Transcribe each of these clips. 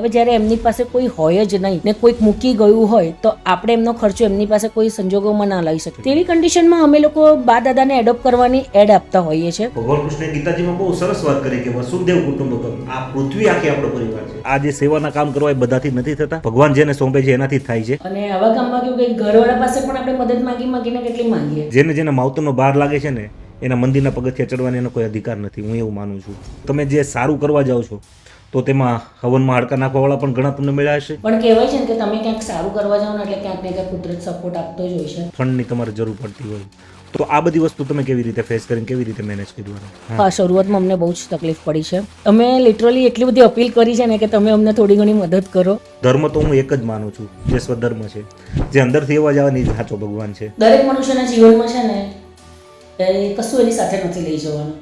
હવે જ્યારે એમની પાસે કોઈ હોય જ નહીં ને કોઈક મૂકી ગયું હોય તો આપણે એમનો ખર્ચો એમની પાસે કોઈ સંજોગોમાં ના લઈ શકીએ. તેવી કન્ડિશનમાં અમે લોકો બા દાદાને એડોપ્ટ કરવાની એડ આપતા હોઈએ છીએ. ભગવાન કૃષ્ણે ગીતાજીમાં બહુ સરસ વાત કરી કે વસુદેવ કુટુંબકમ, આ પૃથ્વી આખી આપણો પરિવાર છે. આ જે સેવાના કામ કરવા એ બધાથી નથી થતા, ભગવાન જેને સોંપે છે એનાથી જ થાય છે. અને આવા કામમાં કેવું કે ઘરવાળા પાસે પણ આપણે મદદ માંગીને કેટલી માંગીએ. જેને માવતરનો બહાર લાગે છે ને એના મંદિરના પગથિયા ચડવાનો એનો કોઈ અધિકાર નથી. હું એવું માનું છું. તમે જે સારું કરવા જાઓ છો તો તેમાં હવનમાં હાડકા નાખવાવાળા પણ ઘણા તમને મળ્યા હશે. પણ કહેવાય છે ને કે તમે ક્યાંક સારું કરવા જાઓ ને એટલે ક્યાંક ને ક્યાંક કુદરત સપોર્ટ આપતો જ હોય છે. ફંડની તમારે જરૂર પડતી હોય તો આ બધી વસ્તુ તમે કેવી રીતે ફેસ કરીને કેવી રીતે મેનેજ કરવાનું? હા, શરૂઆતમાં અમને બહુ જ તકલીફ પડી છે. અમે લિટરલી એટલી બધી અપીલ કરી છે ને કે તમે અમને થોડી ઘણી મદદ કરો. ધર્મ તો હું એક જ માનું છું, જે સ્વધર્મ છે, જે અંદરથી એવા જવાની સાચો ભગવાન છે. દરેક મનુષ્યના જીવનમાં છે ને એ કશું એની સાથે નથી લઈ જવાનું,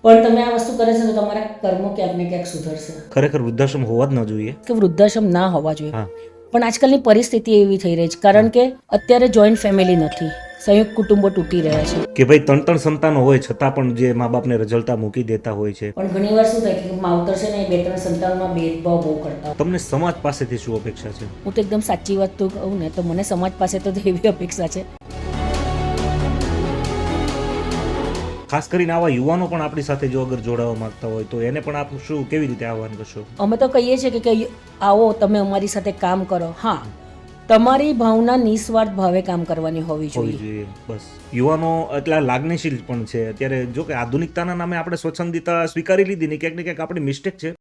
પણ તમે આ વસ્તુ કરે છે તો તમારા કર્મો ક્યાંક ને ક્યાંક સુધરશે. ખરેખર વૃદ્ધાશ્રમ હોવા જ ન જોઈએ કે વૃદ્ધાશ્રમ ના હોવા જોઈએ. હા. પણ આજકાલની પરિસ્થિતિ એવી થઈ રહી છે કારણ કે અત્યારે જોઈન્ટ ફેમિલી નથી, સંયુક્ત કુટુંબો તૂટી રહ્યા છે. કે ભાઈ 3 સંતાનો હોય છતાં પણ જે મા બાપને રજળતા મૂકી દેતા હોય છે. પણ ઘણીવાર શું થાય કે માવતર છે ને એ 2-3 સંતાનોમાં ભેદભાવ બહુ કરતા હોય. તમને સમાજ પાસેથી શું અપેક્ષા છે? હું તો એકદમ સાચી વાત તો કહું ને તો મને સમાજ પાસે તો એવી અપેક્ષા છે. ખાસ કરીને આવા યુવાનો પણ આપણી સાથે જો અગર જોડાવા માંગતા હોય તો એને પણ આપ શું કેવી રીતે આહવાન કરશો? અમે તો કહીએ છીએ કે આવો તમે અમારી સાથે કામ કરો. હા, તમારી ભાવના નિસ્વાર્થ ભાવે કામ કરવાની હોવી જોઈએ. બસ યુવાનો એટલા લાગણીશીલ પણ છે અત્યારે. જો કે આધુનિકતાના નામે આપણે સ્વચ્છંદિતા સ્વીકારી લીધી ને ક્યાંક ને ક્યાંક આપણી મિસ્ટેક છે.